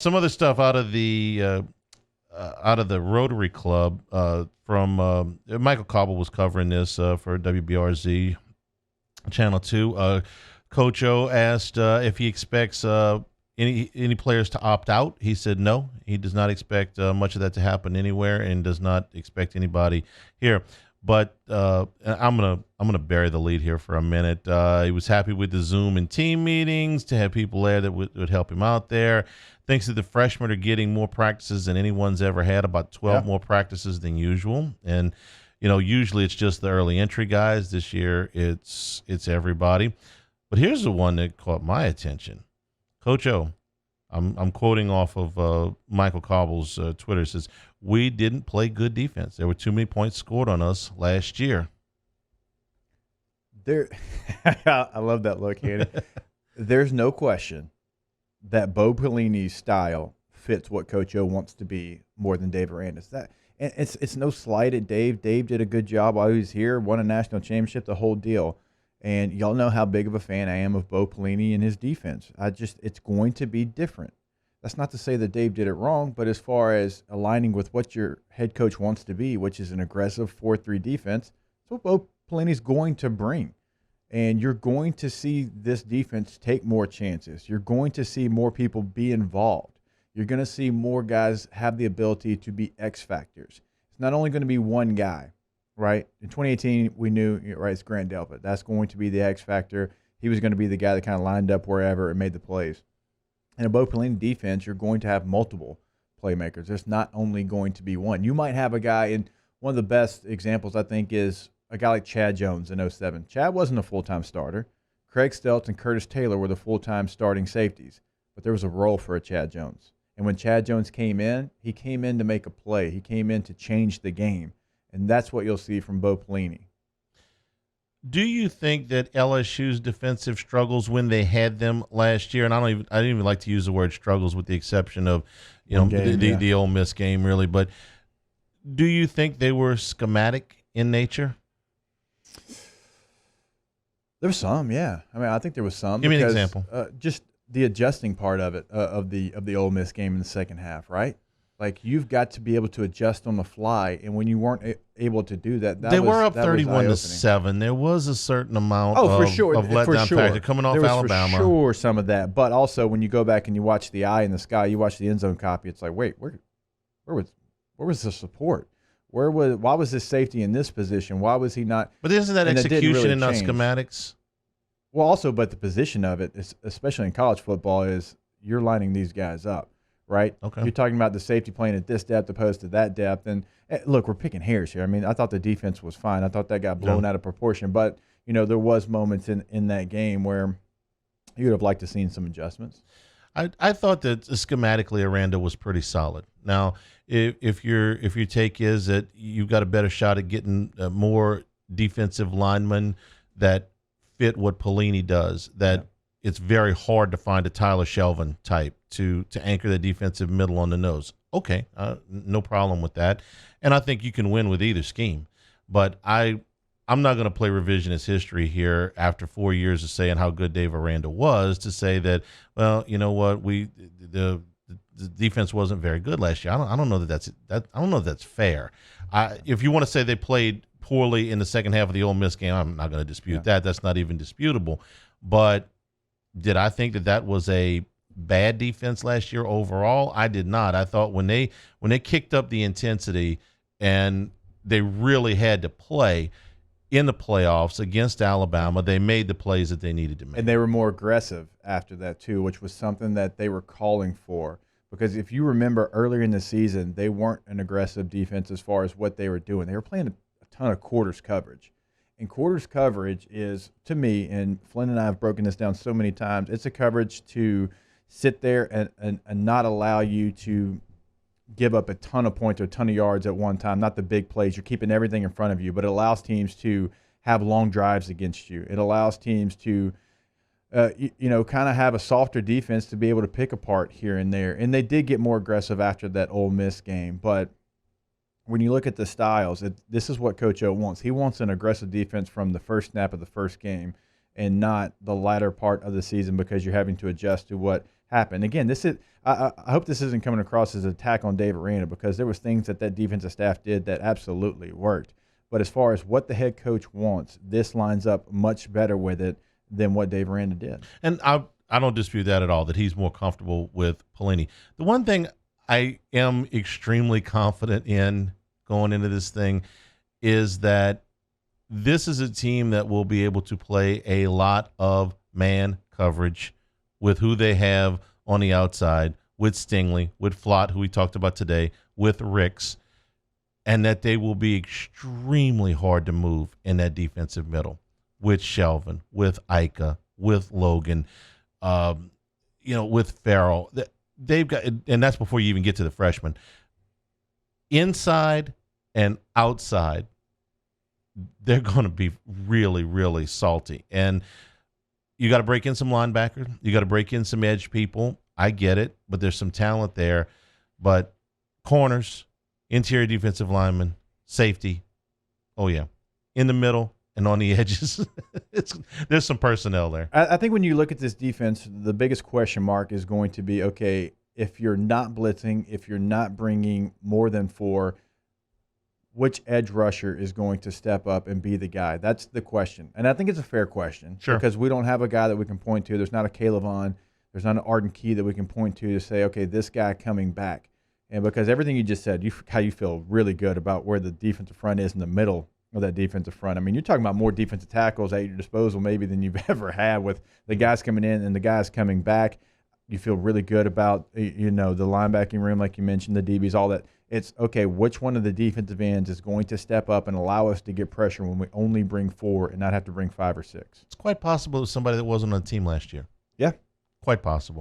Some other stuff out of the Rotary Club from Michael Cobble was covering this for WBRZ Channel 2. Coach O asked if he expects any players to opt out. He said no. He does not expect much of that to happen anywhere, and does not expect anybody here. But I'm gonna bury the lead here for a minute. He was happy with the Zoom and team meetings to have people there that would help him out there. Thinks that the freshmen are getting more practices than anyone's ever had, about 12 more practices than usual. And usually it's just the early entry guys. This year it's everybody. But here's the one that caught my attention. Coach O, I'm quoting off of Michael Cobble's Twitter. Says, "We didn't play good defense. There were too many points scored on us last year." I love that look, Hanny. There's no question that Bo Pelini's style fits what Coach O wants to be more than Dave Aranda's. And it's no slight at Dave. Dave did a good job while he was here, won a national championship, the whole deal. And y'all know how big of a fan I am of Bo Pelini and his defense. It's going to be different. That's not to say that Dave did it wrong, but as far as aligning with what your head coach wants to be, which is an aggressive 4-3 defense, that's what Bo Pelini's going to bring. And you're going to see this defense take more chances. You're going to see more people be involved. You're going to see more guys have the ability to be X factors. It's not only going to be one guy, right? In 2018, we knew, right, it's Grant Delpit. That's going to be the X factor. He was going to be the guy that kind of lined up wherever and made the plays. In a Bo Pelini defense, you're going to have multiple playmakers. There's not only going to be one. You might have a guy, and one of the best examples, I think, is a guy like Chad Jones in 07. Chad wasn't a full-time starter. Craig Stelt and Curtis Taylor were the full-time starting safeties, but there was a role for a Chad Jones. And when Chad Jones came in, he came in to make a play. He came in to change the game, and that's what you'll see from Bo Pelini. Do you think that LSU's defensive struggles when they had them last year, and I didn't even like to use the word struggles with the exception of the Ole Miss game, really, but do you think they were schematic in nature? There's some, yeah. I mean, I think there was some. Give me an example. Just the adjusting part of it, of the Ole Miss game in the second half, right? Like, you've got to be able to adjust on the fly, and when you weren't able to do that, they were up 31-7. There was a certain amount of letdown factor coming off Alabama. For sure, some of that. But also, when you go back and you watch the eye in the sky, you watch the end zone copy, it's like, wait, where was the support? Why was this safety in this position? Why was he not? But isn't that execution and not schematics? Well, also, but the position of it, especially in college football, is you're lining these guys up, right? Okay. You're talking about the safety playing at this depth opposed to that depth. And look, we're picking hairs here. I mean, I thought the defense was fine. I thought that got blown out of proportion. But, there was moments in that game where you would have liked to seen some adjustments. I thought that schematically Aranda was pretty solid. Now, if your take is that you've got a better shot at getting more defensive linemen that fit what Pelini does, that it's very hard to find a Tyler Shelvin type to anchor the defensive middle on the nose. Okay, no problem with that. And I think you can win with either scheme. But I'm not going to play revisionist history here after 4 years of saying how good Dave Aranda was to say that, well, you know what, the defense wasn't very good last year. I don't know that's fair. If you want to say they played poorly in the second half of the Ole Miss game, I'm not going to dispute that. That's not even disputable. But did I think that was a bad defense last year overall? I did not. I thought when they kicked up the intensity and they really had to play in the playoffs against Alabama, they made the plays that they needed to make. And they were more aggressive after that too, which was something that they were calling for. Because if you remember earlier in the season, they weren't an aggressive defense as far as what they were doing. They were playing a ton of quarters coverage. And quarters coverage is, to me, and Flynn and I have broken this down so many times, it's a coverage to sit there and not allow you to give up a ton of points or a ton of yards at one time, not the big plays. You're keeping everything in front of you, but it allows teams to have long drives against you. It allows teams to, kind of have a softer defense to be able to pick apart here and there. And they did get more aggressive after that Ole Miss game. But when you look at the styles, this is what Coach O wants. He wants an aggressive defense from the first snap of the first game and not the latter part of the season because you're having to adjust to happen. Again, this is I hope this isn't coming across as an attack on Dave Aranda, because there was things that defensive staff did that absolutely worked. But as far as what the head coach wants, this lines up much better with it than what Dave Aranda did. And I don't dispute that at all, that he's more comfortable with Pelini. The one thing I am extremely confident in going into this thing is that this is a team that will be able to play a lot of man coverage with who they have on the outside, with Stingley, with Flott, who we talked about today, with Ricks, and that they will be extremely hard to move in that defensive middle with Shelvin, with Ika, with Logan, with Farrell. They've got, and that's before you even get to the freshmen. Inside and outside, they're going to be really, really salty. And you got to break in some linebackers. You got to break in some edge people. I get it, but there's some talent there. But corners, interior defensive linemen, safety, oh, yeah. In the middle and on the edges, there's some personnel there. I think when you look at this defense, the biggest question mark is going to be, okay, if you're not blitzing, if you're not bringing more than 4, which edge rusher is going to step up and be the guy? That's the question. And I think it's a fair question. Sure. Because we don't have a guy that we can point to. There's not a Caleb Vaughn. There's not an Arden Key that we can point to say, okay, this guy coming back. And because everything you just said, how you feel really good about where the defensive front is in the middle of that defensive front. I mean, you're talking about more defensive tackles at your disposal maybe than you've ever had, with the guys coming in and the guys coming back. You feel really good about, the linebacking room, like you mentioned, the DBs, all that. It's, okay, which one of the defensive ends is going to step up and allow us to get pressure when we only bring 4 and not have to bring 5 or 6? It's quite possible it was somebody that wasn't on the team last year. Yeah. Quite possible.